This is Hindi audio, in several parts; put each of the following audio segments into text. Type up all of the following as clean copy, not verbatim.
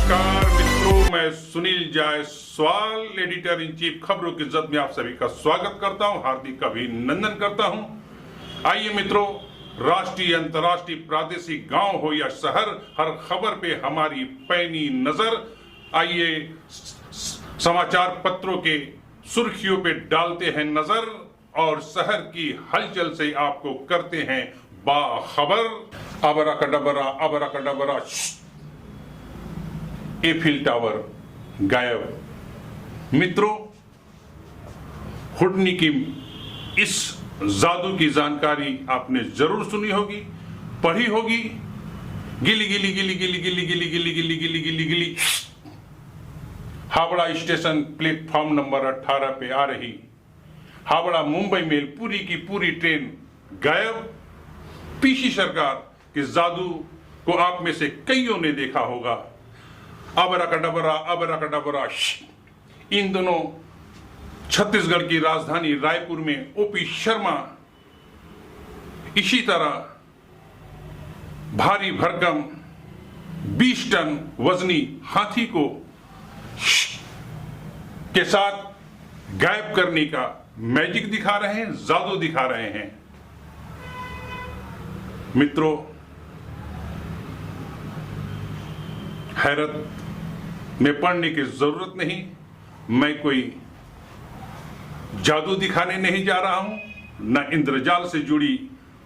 नमस्कार मित्रों, मैं Sunil Jaiswal, editor in chief खबरों की इज्जत में आप सभी का स्वागत करता हूं, हार्दिक अभिनंदन करता हूं। आइए मित्रों, राष्ट्रीय, अंतर्राष्ट्रीय, प्रादेशिक, गांव हो या शहर, हर खबर पे हमारी पैनी नजर। आइए समाचार पत्रों के सुर्खियों पे डालते हैं नजर और शहर की हलचल से आपको करते हैं बाखबर। अबराकडबरा अबराकडबरा, एफिल टावर गायब। मित्रों, हुडनी की इस जादू की जानकारी आपने जरूर सुनी होगी, पढ़ी होगी। गिली गिली गिली गिली गिली गिली गिली गिली गिली गिली गिली हावड़ा स्टेशन प्लेटफॉर्म नंबर 18 पे आ रही हावड़ा मुंबई मेल पूरी की पूरी ट्रेन गायब। पीसी सरकार के जादू को आप में से कईयों ने देखा होगा। अबराकडबरा अबराकडबरा, इन दोनों छत्तीसगढ़ की राजधानी रायपुर में ओपी शर्मा इसी तरह भारी भरकम 20 टन वजनी हाथी को के साथ गायब करने का मैजिक दिखा रहे हैं, जादू दिखा रहे हैं। मित्रों, हैरत में पड़ने की जरूरत नहीं, मैं कोई जादू दिखाने नहीं जा रहा हूं, न इंद्रजाल से जुड़ी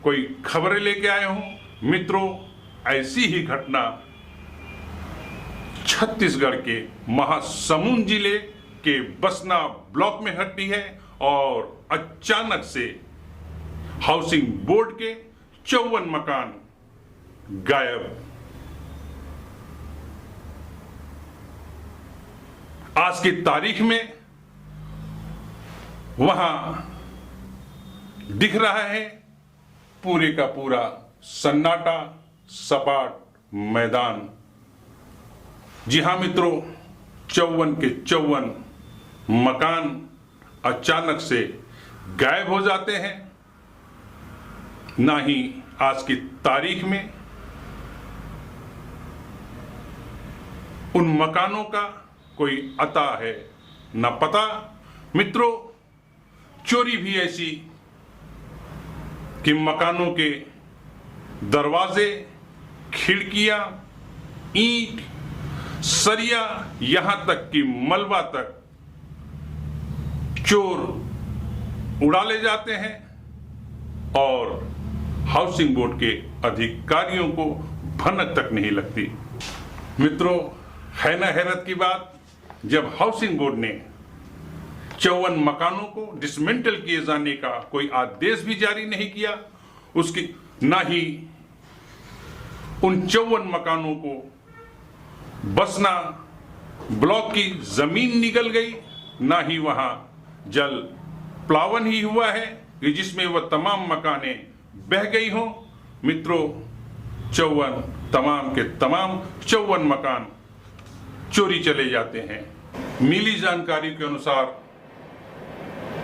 कोई खबरें लेके आया हूं। मित्रों, ऐसी ही घटना छत्तीसगढ़ के महासमुंद जिले के बसना ब्लॉक में घटी है और अचानक से हाउसिंग बोर्ड के 54 मकान गायब। आज की तारीख में वहां दिख रहा है पूरे का पूरा सन्नाटा, सपाट मैदान। जी हां मित्रों, 54 के 54 मकान अचानक से गायब हो जाते हैं। ना ही आज की तारीख में उन मकानों का कोई अता है न पता। मित्रों, चोरी भी ऐसी कि मकानों के दरवाजे, खिड़कियां, ईंट, सरिया, यहां तक कि मलबा तक चोर उड़ा ले जाते हैं और हाउसिंग बोर्ड के अधिकारियों को भनक तक नहीं लगती। मित्रों, है ना हैरत की बात, जब हाउसिंग बोर्ड ने 54 मकानों को डिसमेंटल किए जाने का कोई आदेश भी जारी नहीं किया, उसकी ना ही उन 54 मकानों को बसना ब्लॉक की जमीन निगल गई, ना ही वहां जल प्लावन ही हुआ है कि जिसमें वह तमाम मकाने बह गई हों। मित्रों, 54 तमाम के तमाम 54 मकान चोरी चले जाते हैं। मिली जानकारी के अनुसार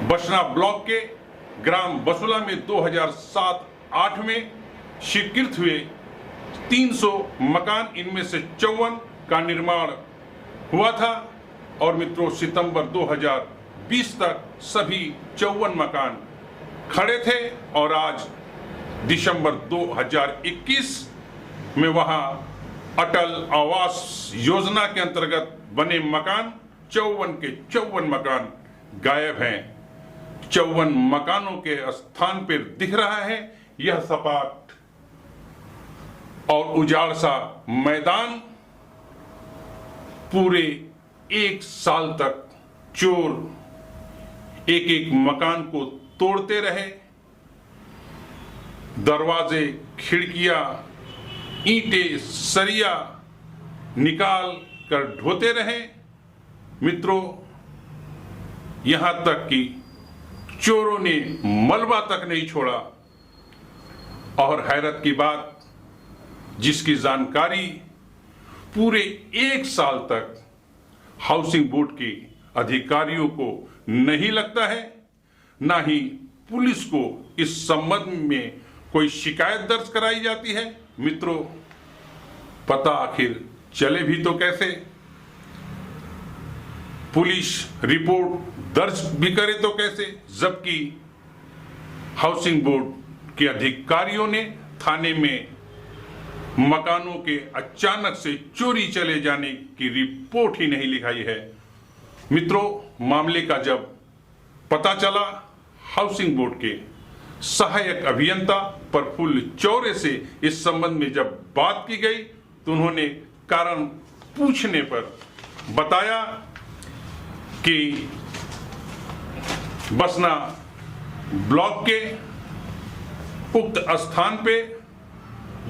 बसना ब्लॉक के ग्राम बसुला में 2007-8 में स्वीकृत हुए 300 मकान, इनमें से 54 का निर्माण हुआ था और मित्रों सितंबर 2020 तक सभी 54 मकान खड़े थे और आज दिसंबर 2021 में वहां अटल आवास योजना के अंतर्गत बने मकान 54 के 54 मकान गायब हैं। 54 मकानों के स्थान पर दिख रहा है यह सपाट और उजाड़ सा मैदान। पूरे 1 साल तक चोर एक एक मकान को तोड़ते रहे, दरवाजे, खिड़कियां, ईंटें, सरिया निकाल कर ढोते रहे। मित्रों, यहां तक कि चोरों ने मलबा तक नहीं छोड़ा। और हैरत की बात, जिसकी जानकारी पूरे 1 साल तक हाउसिंग बोर्ड के अधिकारियों को नहीं लगता है, ना ही पुलिस को इस संबंध में कोई शिकायत दर्ज कराई जाती है। मित्रों, पता आखिर चले भी तो कैसे, पुलिस रिपोर्ट दर्ज भी करे तो कैसे, जबकि हाउसिंग बोर्ड के अधिकारियों ने थाने में मकानों के अचानक से चोरी चले जाने की रिपोर्ट ही नहीं लिखाई है। मित्रों, मामले का जब पता चला, हाउसिंग बोर्ड के सहायक अभियंता प्रफुल्ल चौरे से इस संबंध में जब बात की गई तो उन्होंने कारण पूछने पर बताया कि बसना ब्लॉक के उक्त स्थान पे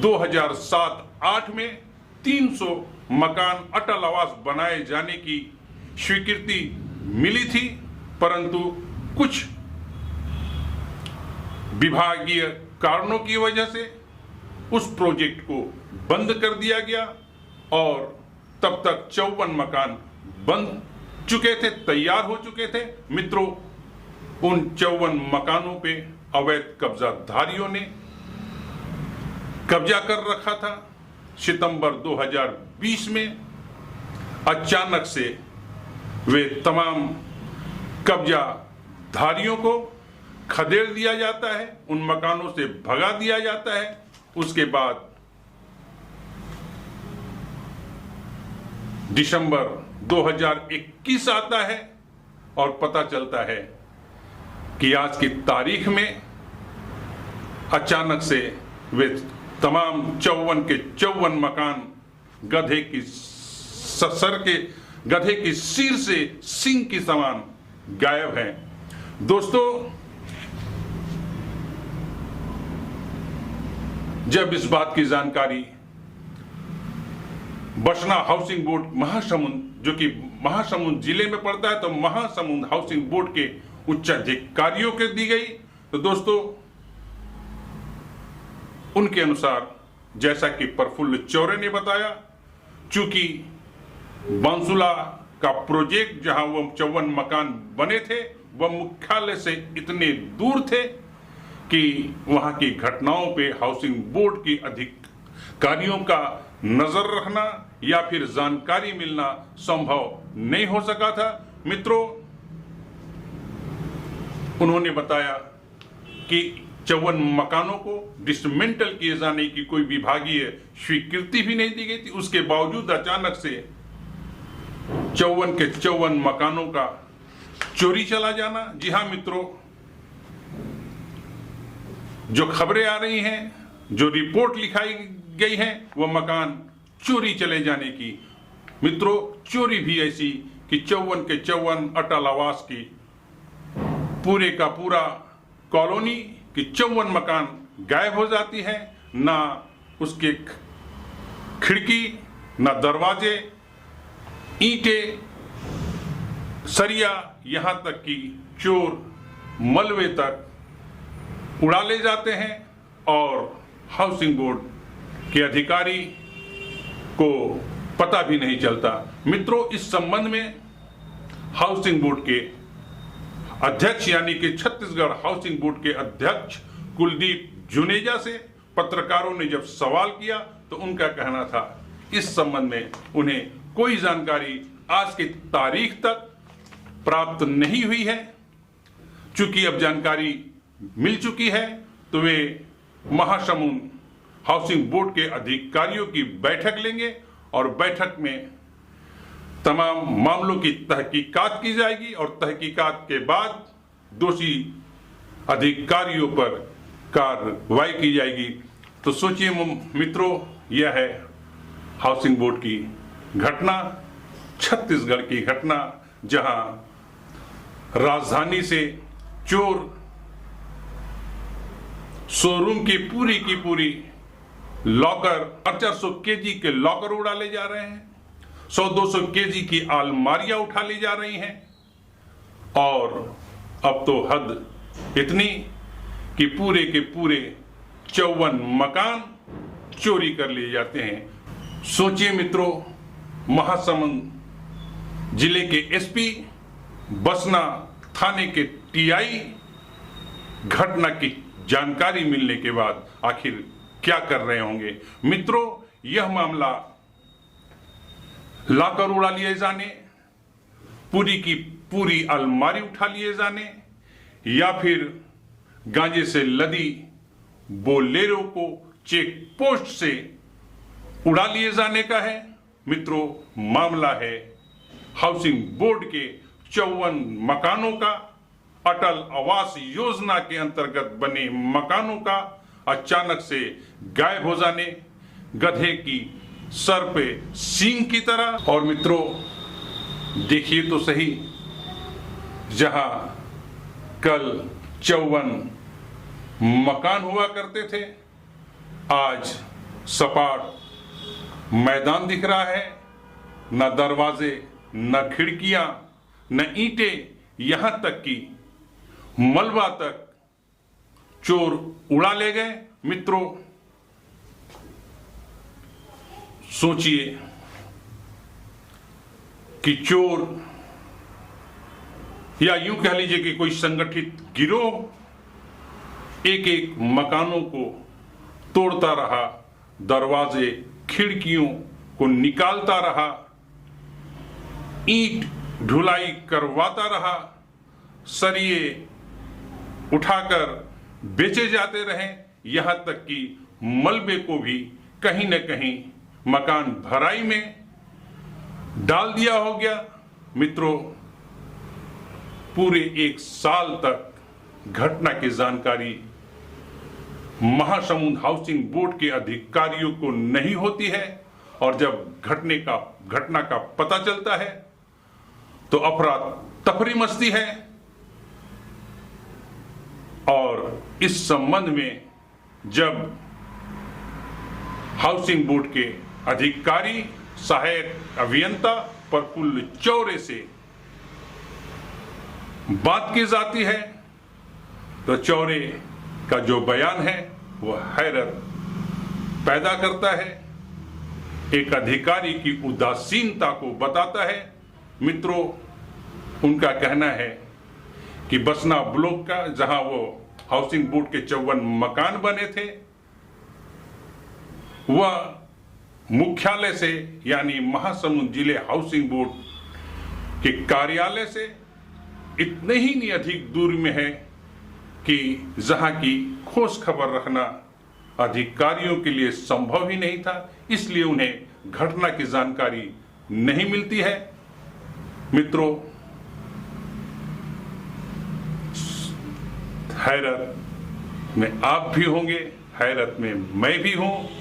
2007-8 में 300 मकान अटल आवास बनाए जाने की स्वीकृति मिली थी, परंतु कुछ विभागीय कारणों की वजह से उस प्रोजेक्ट को बंद कर दिया गया और तब तक 54 मकान बन चुके थे, तैयार हो चुके थे। मित्रों, उन 54 मकानों पे अवैध कब्जाधारियों ने कब्जा कर रखा था। सितंबर 2020 में अचानक से वे तमाम कब्जाधारियों को खदेड़ दिया जाता है, उन मकानों से भगा दिया जाता है। उसके बाद दिसंबर 2021 आता है और पता चलता है कि आज की तारीख में अचानक से वे तमाम 54 के 54 मकान गधे की सिर से सिंह की समान गायब हैं। दोस्तों, जब इस बात की जानकारी बसना हाउसिंग बोर्ड महासमुंद, जो कि महासमुंद जिले में पड़ता है, तो महासमुंद हाउसिंग बोर्ड के उच्च अधिकारियों के दी गई, तो दोस्तों उनके अनुसार, जैसा कि प्रफुल्ल चौरे ने बताया, चूंकि बांसुला का प्रोजेक्ट जहां वो 54 मकान बने थे वह मुख्यालय से इतने दूर थे कि वहां की घटनाओं पे हाउसिंग बोर्ड की अधिकारियों का नजर रखना या फिर जानकारी मिलना संभव नहीं हो सका था। मित्रों, उन्होंने बताया कि 54 मकानों को डिसमेंटल किए जाने की कोई विभागीय स्वीकृति भी नहीं दी गई थी। उसके बावजूद अचानक से 54 के 54 मकानों का चोरी चला जाना। जी हां मित्रों, जो खबरें आ रही हैं, जो रिपोर्ट लिखाई गई है, वह मकान चोरी चले जाने की। मित्रों, चोरी भी ऐसी कि 54 के 54 अटल आवास की पूरे का पूरा कॉलोनी की 54 मकान गायब हो जाती है। ना उसके खिड़की, ना दरवाजे, ईंटें, सरिया, यहां तक कि चोर मलबे तक उड़ा ले जाते हैं और हाउसिंग बोर्ड के अधिकारी को पता भी नहीं चलता। मित्रों, इस संबंध में हाउसिंग बोर्ड के अध्यक्ष यानी कि छत्तीसगढ़ हाउसिंग बोर्ड के अध्यक्ष कुलदीप जुनेजा से पत्रकारों ने जब सवाल किया तो उनका कहना था इस संबंध में उन्हें कोई जानकारी आज की तारीख तक प्राप्त नहीं हुई है। चूंकि अब जानकारी मिल चुकी है तो वे महासमुंद हाउसिंग बोर्ड के अधिकारियों की बैठक लेंगे और बैठक में तमाम मामलों की तहकीकात की जाएगी और तहकीकात के बाद दोषी अधिकारियों पर कार्रवाई की जाएगी। तो सोचिए मित्रों, यह है हाउसिंग बोर्ड की घटना, छत्तीसगढ़ की घटना, जहां राजधानी से चोर शोरूम की पूरी लॉकर 400 केजी के लॉकर उड़ा ले जा रहे हैं, 100-200 केजी की अलमारियां उठा ली जा रही हैं और अब तो हद इतनी कि पूरे के पूरे 54 मकान चोरी कर लिए जाते हैं। सोचिए मित्रों, महासमुंद जिले के एसपी, बसना थाने के टीआई घटना की जानकारी मिलने के बाद आखिर क्या कर रहे होंगे। मित्रों, यह मामला लाकर उड़ा लिए जाने, पूरी की पूरी अलमारी उठा लिए जाने, या फिर गांजे से लदी बोलेरो को चेक पोस्ट से उड़ा लिए जाने का है। मित्रों, मामला है हाउसिंग बोर्ड के 54 मकानों का, अटल आवास योजना के अंतर्गत बने मकानों का अचानक से गायब हो जाने, गधे की सर पे सींग की तरह। और मित्रों, देखिए तो सही, जहां कल 54 मकान हुआ करते थे, आज सपाट मैदान दिख रहा है। न दरवाजे, न खिड़कियां, न ईंटें, यहां तक कि मलबा तक चोर उड़ा ले गए। मित्रों, सोचिए कि चोर, या यूं कह लीजिए कि कोई संगठित गिरोह एक एक मकानों को तोड़ता रहा, दरवाजे खिड़कियों को निकालता रहा, ईंट ढुलाई करवाता रहा, सरिये उठाकर बेचे जाते रहे, यहां तक कि मलबे को भी कहीं न कहीं मकान भराई में डाल दिया हो गया। मित्रों, पूरे 1 साल तक घटना की जानकारी महासमुंद हाउसिंग बोर्ड के अधिकारियों को नहीं होती है, और जब घटना का पता चलता है तो अफरा तफरी मचती है। और इस संबंध में जब हाउसिंग बोर्ड के अधिकारी, सहायक अभियंता प्रफुल्ल चौरे से बात की जाती है, तो चौरे का जो बयान है वह हैरत पैदा करता है, एक अधिकारी की उदासीनता को बताता है। मित्रों, उनका कहना है कि बसना ब्लॉक का, जहां वो हाउसिंग बोर्ड के 54 मकान बने थे, वह मुख्यालय से यानी महासमुंद जिले हाउसिंग बोर्ड के कार्यालय से इतने ही नहीं अधिक दूर में है कि जहां की खोज खबर रखना अधिकारियों के लिए संभव ही नहीं था, इसलिए उन्हें घटना की जानकारी नहीं मिलती है। मित्रों, हैरत में आप भी होंगे, हैरत में मैं भी हूं।